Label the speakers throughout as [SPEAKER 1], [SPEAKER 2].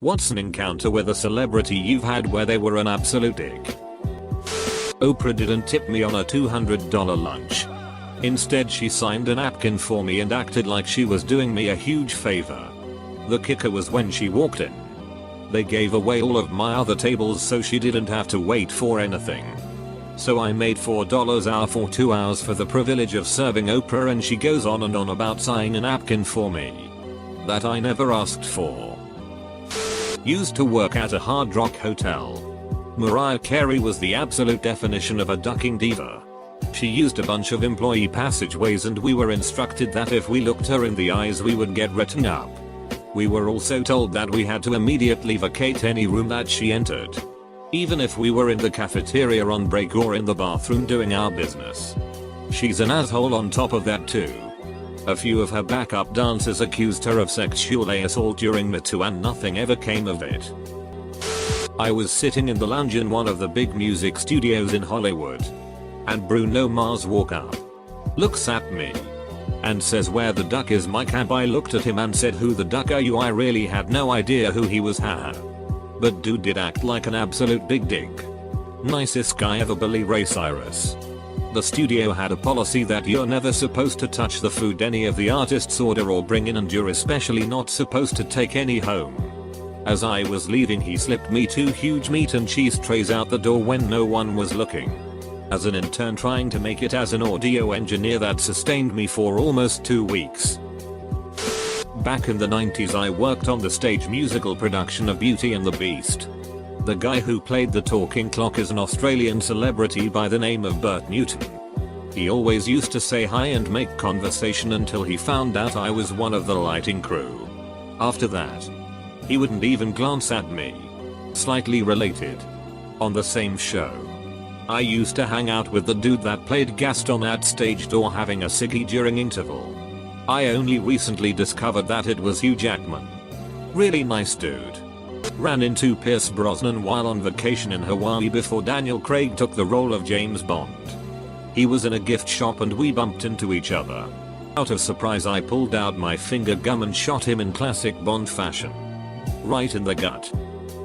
[SPEAKER 1] What's an encounter with a celebrity you've had where they were an absolute dick? Oprah didn't tip me on a $200 lunch. Instead, she signed a napkin for me and acted like she was doing me a huge favor. The kicker was when she walked in. They gave away all of my other tables so she didn't have to wait for anything. So I made $4 an hour for 2 hours for the privilege of serving Oprah, and she goes on and on about signing a napkin for me that I never asked for. Used to work at a Hard Rock hotel. Mariah Carey was the absolute definition of a ducking diva. She used a bunch of employee passageways, and we were instructed that if we looked her in the eyes we would get written up. We were also told that we had to immediately vacate any room that she entered, even if we were in the cafeteria on break or in the bathroom doing our business. She's an asshole on top of that too. A few of her backup dancers accused her of sexual assault during Me Too, and nothing ever came of it. I was sitting in the lounge in one of the big music studios in Hollywood, and Bruno Mars walks up, looks at me, and says, "Where the duck is my cab?" I looked at him and said, "Who the duck are you?" I really had no idea who he was, haha. But dude did act like an absolute big dick. Nicest guy ever, Billy Ray Cyrus. The studio had a policy that you're never supposed to touch the food any of the artists order or bring in, and you're especially not supposed to take any home. As I was leaving, he slipped me 2 huge meat and cheese trays out the door when no one was looking. As an intern trying to make it as an audio engineer, that sustained me for almost 2 weeks. Back in the 90s, I worked on the stage musical production of Beauty and the Beast. The guy who played the talking clock is an Australian celebrity by the name of Bert Newton. He always used to say hi and make conversation until he found out I was one of the lighting crew. After that, he wouldn't even glance at me. Slightly related. On the same show, I used to hang out with the dude that played Gaston at stage door having a ciggy during interval. I only recently discovered that it was Hugh Jackman. Really nice dude. Ran into Pierce Brosnan while on vacation in Hawaii before Daniel Craig took the role of James Bond. He was in a gift shop and we bumped into each other. Out of surprise, I pulled out my finger gum and shot him in classic Bond fashion. Right in the gut.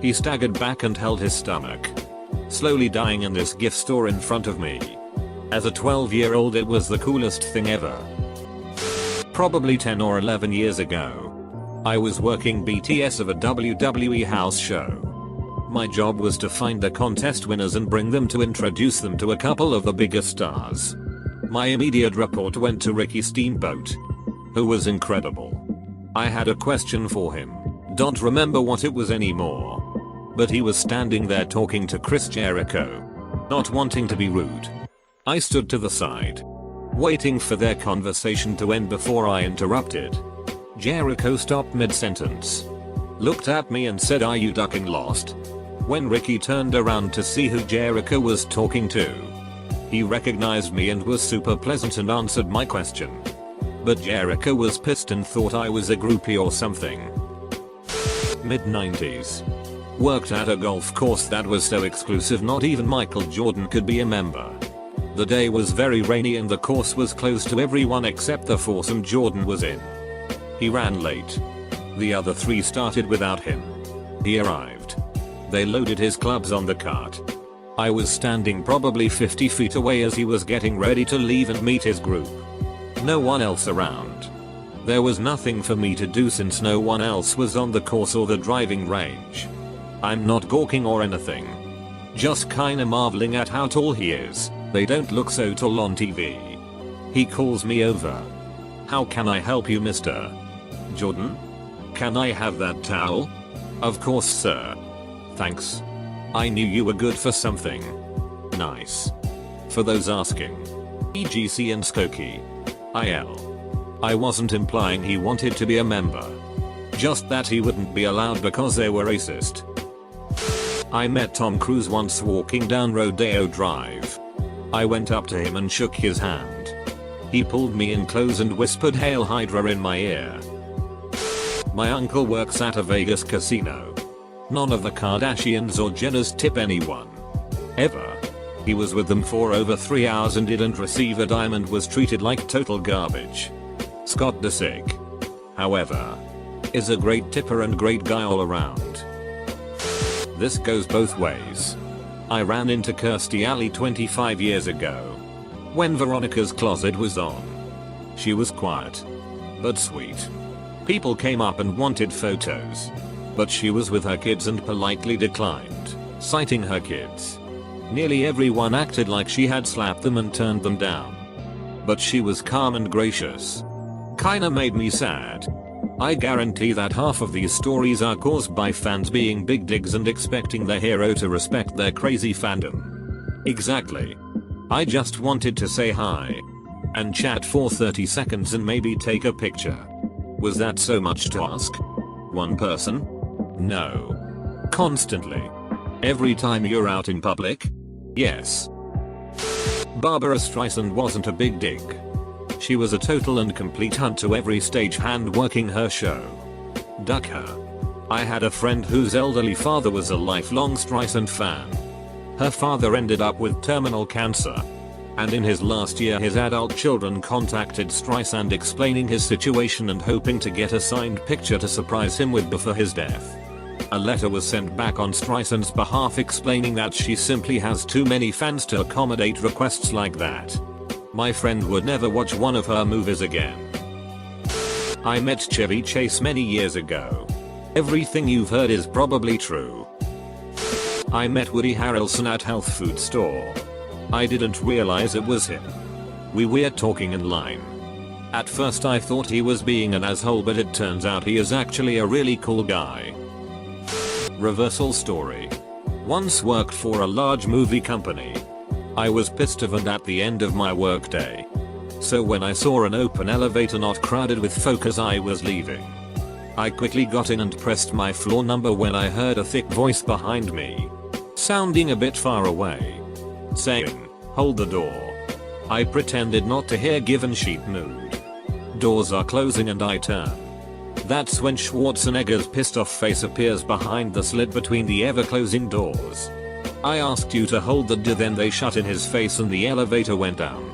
[SPEAKER 1] He staggered back and held his stomach, slowly dying in this gift store in front of me. As a 12-year-old, it was the coolest thing ever. Probably 10 or 11 years ago, I was working BTS of a WWE house show. My job was to find the contest winners and bring them to introduce them to a couple of the biggest stars. My immediate report went to Ricky Steamboat, who was incredible. I had a question for him. Don't remember what it was anymore. But he was standing there talking to Chris Jericho, not wanting to be rude. I stood to the side, waiting for their conversation to end before I interrupted. Jericho stopped mid-sentence, looked at me and said, "Are you ducking lost?" When Ricky turned around to see who Jericho was talking to, he recognized me and was super pleasant and answered my question. But Jericho was pissed and thought I was a groupie or something. Mid-90s. Worked at a golf course that was so exclusive not even Michael Jordan could be a member. The day was very rainy and the course was closed to everyone except the foursome Jordan was in. He ran late. The other 3 started without him. He arrived. They loaded his clubs on the cart. I was standing probably 50 feet away as he was getting ready to leave and meet his group. No one else around. There was nothing for me to do since no one else was on the course or the driving range. I'm not gawking or anything, just kinda marveling at how tall he is. They don't look so tall on TV. He calls me over. "How can I help you, Mr. Jordan? Can I have that towel?" "Of course, sir. Thanks. I knew you were good for something nice." For those asking, EGC and Skokie. IL. I wasn't implying he wanted to be a member, just that he wouldn't be allowed because they were racist. I met Tom Cruise once walking down Rodeo Drive. I went up to him and shook his hand. He pulled me in close and whispered "Hail Hydra" in my ear. My uncle works at a Vegas casino. None of the Kardashians or Jenners tip anyone. Ever. He was with them for over 3 hours and didn't receive a dime and was treated like total garbage. Scott Disick, however, is a great tipper and great guy all around. This goes both ways. I ran into Kirstie Alley 25 years ago. When Veronica's closet was on. She was quiet. But sweet. People came up and wanted photos. But she was with her kids and politely declined, citing her kids. Nearly everyone acted like she had slapped them and turned them down. But she was calm and gracious. Kinda made me sad. I guarantee that half of these stories are caused by fans being big digs and expecting their hero to respect their crazy fandom. Exactly. I just wanted to say hi. And chat for 30 seconds and maybe take a picture. Was that so much to ask? One person? No. Constantly. Every time you're out in public? Yes. Barbara Streisand wasn't a big dig. She was a total and complete hunt to every stagehand working her show. Duck her. I had a friend whose elderly father was a lifelong Streisand fan. Her father ended up with terminal cancer. And in his last year his adult children contacted Streisand explaining his situation and hoping to get a signed picture to surprise him with before his death. A letter was sent back on Streisand's behalf explaining that she simply has too many fans to accommodate requests like that. My friend would never watch one of her movies again. I met Chevy Chase many years ago. Everything you've heard is probably true. I met Woody Harrelson at health food store. I didn't realize it was him. We were talking in line. At first I thought he was being an asshole, but it turns out he is actually a really cool guy. Reversal story. Once worked for a large movie company. I was pissed off and at the end of my workday. So when I saw an open elevator not crowded with folk as I was leaving, I quickly got in and pressed my floor number when I heard a thick voice behind me, sounding a bit far away, saying, "Hold the door." I pretended not to hear given sheet mood. Doors are closing and I turn. That's when Schwarzenegger's pissed off face appears behind the slit between the ever closing doors. "I asked you to hold the door," then they shut in his face and the elevator went down.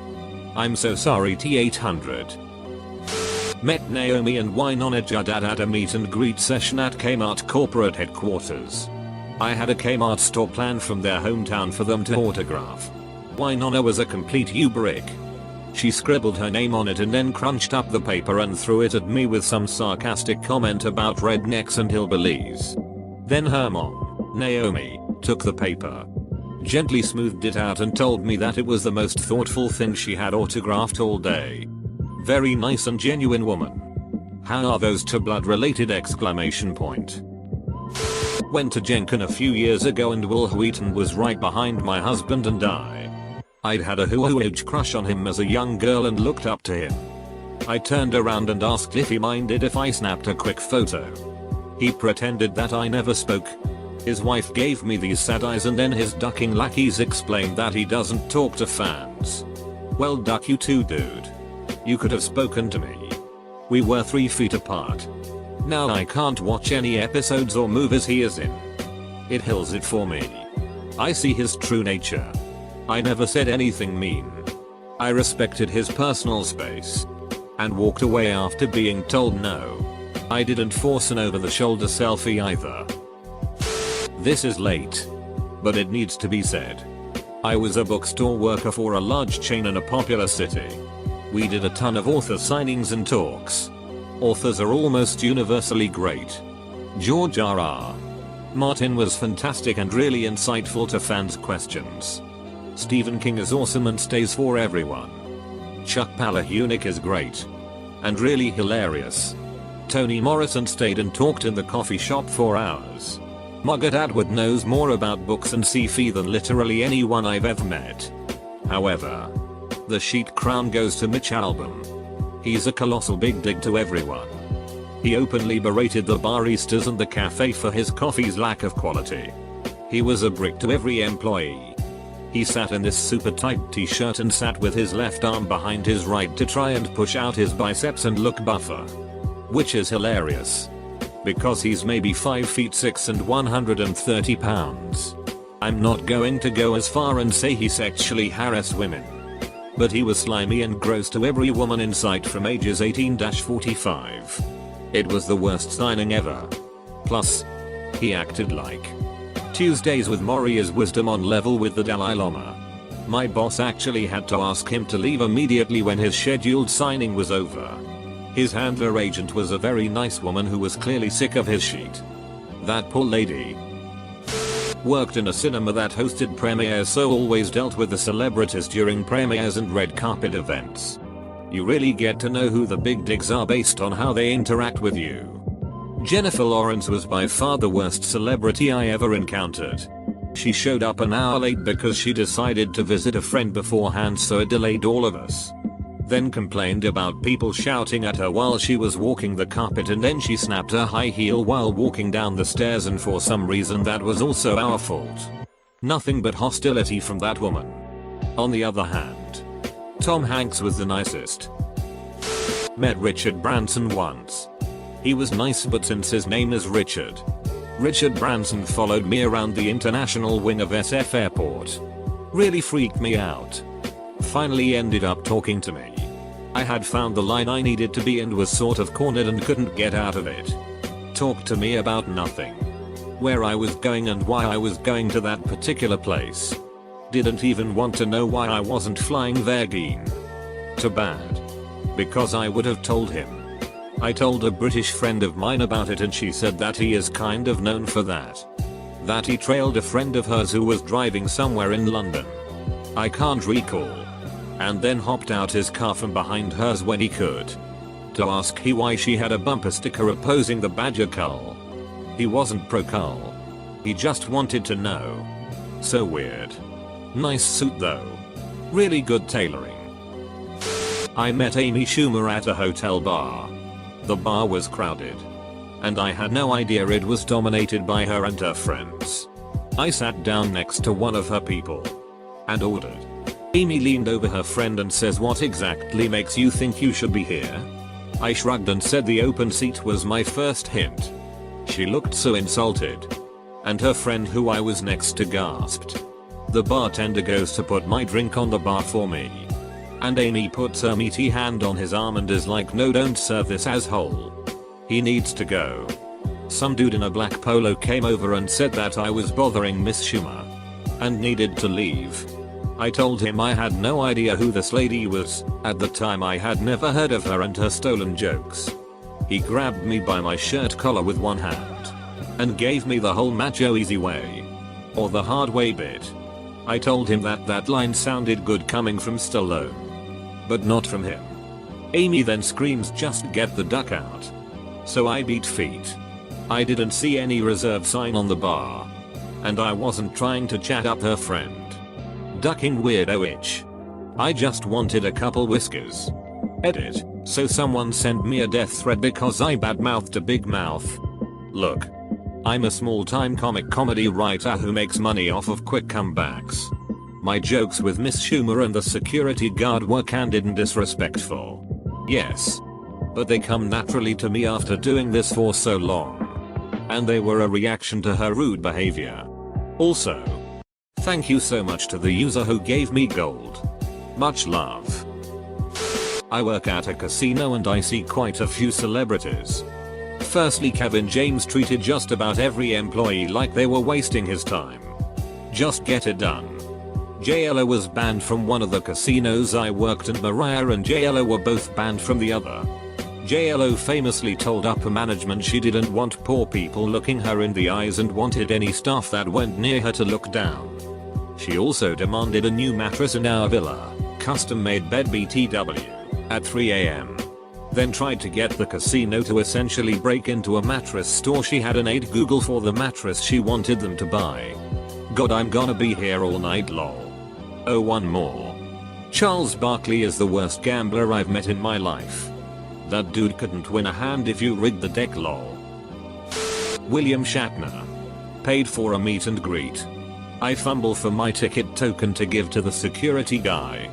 [SPEAKER 1] "I'm so sorry T800. Met Naomi and Winona Judd at a meet and greet session at Kmart corporate headquarters. I had a Kmart store planned from their hometown for them to autograph. Winona was a complete U-brick. She scribbled her name on it and then crunched up the paper and threw it at me with some sarcastic comment about rednecks and hillbillies. Then her mom, Naomi, took the paper, gently smoothed it out and told me that it was the most thoughtful thing she had autographed all day. Very nice and genuine woman. How are those two blood related exclamation point. Went to Gen Con a few years ago and Will Wheaton was right behind my husband and I. I'd had a huge crush on him as a young girl and looked up to him. I turned around and asked if he minded if I snapped a quick photo. He pretended that I never spoke. His wife gave me these sad eyes and then his ducking lackeys explained that he doesn't talk to fans. Well, duck you too, dude. You could have spoken to me. We were 3 feet apart. Now I can't watch any episodes or movies he is in. It hills it for me. I see his true nature. I never said anything mean. I respected his personal space. And walked away after being told no. I didn't force an over-the-shoulder selfie either. This is late. But it needs to be said. I was a bookstore worker for a large chain in a popular city. We did a ton of author signings and talks. Authors are almost universally great. George R.R. Martin was fantastic and really insightful to fans' questions. Stephen King is awesome and stays for everyone. Chuck Palahniuk is great. And really hilarious. Toni Morrison stayed and talked in the coffee shop for hours. Margaret Atwood knows more about books and sci-fi than literally anyone I've ever met. However, the sheet crown goes to Mitch Albom. He's a colossal big dig to everyone. He openly berated the baristas and the cafe for his coffee's lack of quality. He was a brick to every employee. He sat in this super tight t-shirt and sat with his left arm behind his right to try and push out his biceps and look buffer. Which is hilarious. Because he's maybe 5 feet 6 and 130 pounds. I'm not going to go as far and say he sexually harassed women. But he was slimy and gross to every woman in sight from ages 18-45. It was the worst signing ever. Plus, he acted like Tuesdays with Maury is wisdom on level with the Dalai Lama. My boss actually had to ask him to leave immediately when his scheduled signing was over. His handler agent was a very nice woman who was clearly sick of his sheet. That poor lady. Worked in a cinema that hosted premieres, so always dealt with the celebrities during premieres and red carpet events. You really get to know who the big digs are based on how they interact with you. Jennifer Lawrence was by far the worst celebrity I ever encountered. She showed up an hour late because she decided to visit a friend beforehand, so it delayed all of us. Then complained about people shouting at her while she was walking the carpet, and then she snapped her high heel while walking down the stairs, and for some reason that was also our fault. Nothing but hostility from that woman. On the other hand, Tom Hanks was the nicest. Met Richard Branson once. He was nice, but since his name is Richard Branson followed me around the international wing of SF Airport. Really freaked me out. Finally ended up talking to me. I had found the line I needed to be and was sort of cornered and couldn't get out of it. Talked to me about nothing. Where I was going and why I was going to that particular place. Didn't even want to know why I wasn't flying there again. Too bad. Because I would have told him. I told a British friend of mine about it and she said that he is kind of known for that. That he trailed a friend of hers who was driving somewhere in London. I can't recall. And then hopped out his car from behind hers when he could. To ask he why she had a bumper sticker opposing the badger cull. He wasn't pro cull. He just wanted to know. So weird. Nice suit though. Really good tailoring. I met Amy Schumer at a hotel bar. The bar was crowded. And I had no idea it was dominated by her and her friends. I sat down next to one of her people. And ordered. Amy leaned over her friend and says, "What exactly makes you think you should be here?" I shrugged and said the open seat was my first hint. She looked so insulted. And her friend who I was next to gasped. The bartender goes to put my drink on the bar for me. And Amy puts her meaty hand on his arm and is like, "No, don't serve this asshole. He needs to go." Some dude in a black polo came over and said that I was bothering Miss Schumer. And needed to leave. I told him I had no idea who this lady was. At the time I had never heard of her and her stolen jokes. He grabbed me by my shirt collar with one hand. And gave me the whole macho easy way. Or the hard way bit. I told him that line sounded good coming from Stallone. But not from him. Amy then screams, "Just get the duck out." So I beat feet. I didn't see any reserve sign on the bar. And I wasn't trying to chat up her friend. Ducking weirdo itch. I just wanted a couple whiskers. Edit. So someone sent me a death threat because I badmouthed a big mouth. Look. I'm a small-time comic comedy writer who makes money off of quick comebacks. My jokes with Miss Schumer and the security guard were candid and disrespectful. Yes. But they come naturally to me after doing this for so long. And they were a reaction to her rude behavior. Also, thank you so much to the user who gave me gold. Much love. I work at a casino and I see quite a few celebrities. Firstly, Kevin James treated just about every employee like they were wasting his time. Just get it done. JLo was banned from one of the casinos I worked, and Mariah and JLo were both banned from the other. JLo famously told upper management she didn't want poor people looking her in the eyes and wanted any staff that went near her to look down. She also demanded a new mattress in our villa, custom made bed BTW, at 3 AM. Then tried to get the casino to essentially break into a mattress store she had and aid Google for the mattress she wanted them to buy. God, I'm gonna be here all night lol. Oh, one more. Charles Barkley is the worst gambler I've met in my life. That dude couldn't win a hand if you rigged the deck lol. William Shatner. Paid for a meet and greet. I fumble for my ticket token to give to the security guy.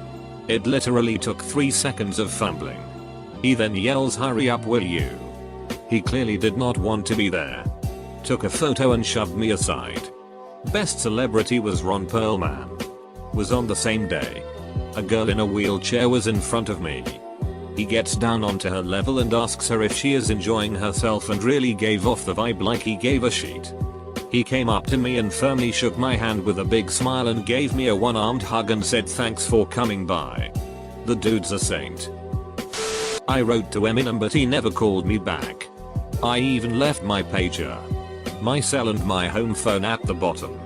[SPEAKER 1] It literally took 3 seconds of fumbling. He then yells, "Hurry up, will you?" He clearly did not want to be there. Took a photo and shoved me aside. Best celebrity was Ron Perlman. Was on the same day. A girl in a wheelchair was in front of me. He gets down onto her level and asks her if she is enjoying herself and really gave off the vibe like he gave a shit. He came up to me and firmly shook my hand with a big smile and gave me a one-armed hug and said thanks for coming by. The dude's a saint. I wrote to Eminem but he never called me back. I even left my pager, my cell and my home phone at the bottom.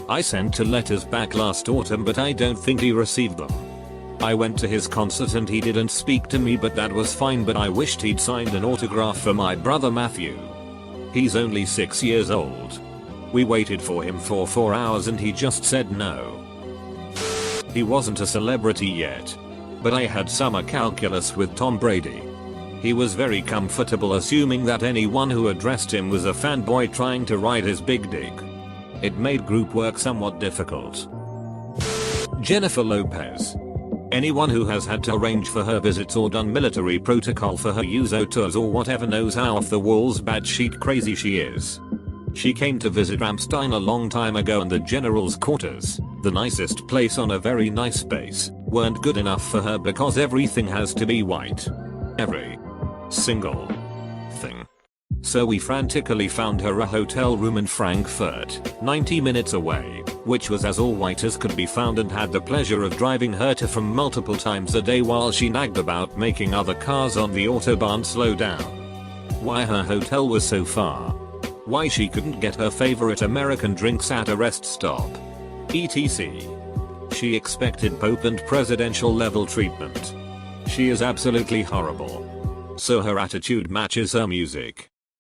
[SPEAKER 1] I sent 2 letters back last autumn but I don't think he received them. I went to his concert and he didn't speak to me but that was fine, but I wished he'd signed an autograph for my brother Matthew. He's only 6 years old. We waited for him for 4 hours and he just said no. He wasn't a celebrity yet, but I had summer calculus with Tom Brady. He was very comfortable assuming that anyone who addressed him was a fanboy trying to ride his big dick. It made group work somewhat difficult. Jennifer Lopez. Anyone who has had to arrange for her visits or done military protocol for her USO tours or whatever knows how off the walls batshit crazy she is. She came to visit Ramstein a long time ago and the general's quarters, the nicest place on a very nice base, weren't good enough for her because everything has to be white. Every single thing. So we frantically found her a hotel room in Frankfurt, 90 minutes away, which was as all white as could be found, and had the pleasure of driving her to from multiple times a day while she nagged about making other cars on the autobahn slow down. Why her hotel was so far. Why she couldn't get her favorite American drinks at a rest stop. etc. She expected Pope and presidential level treatment. She is absolutely horrible. So her attitude matches her music.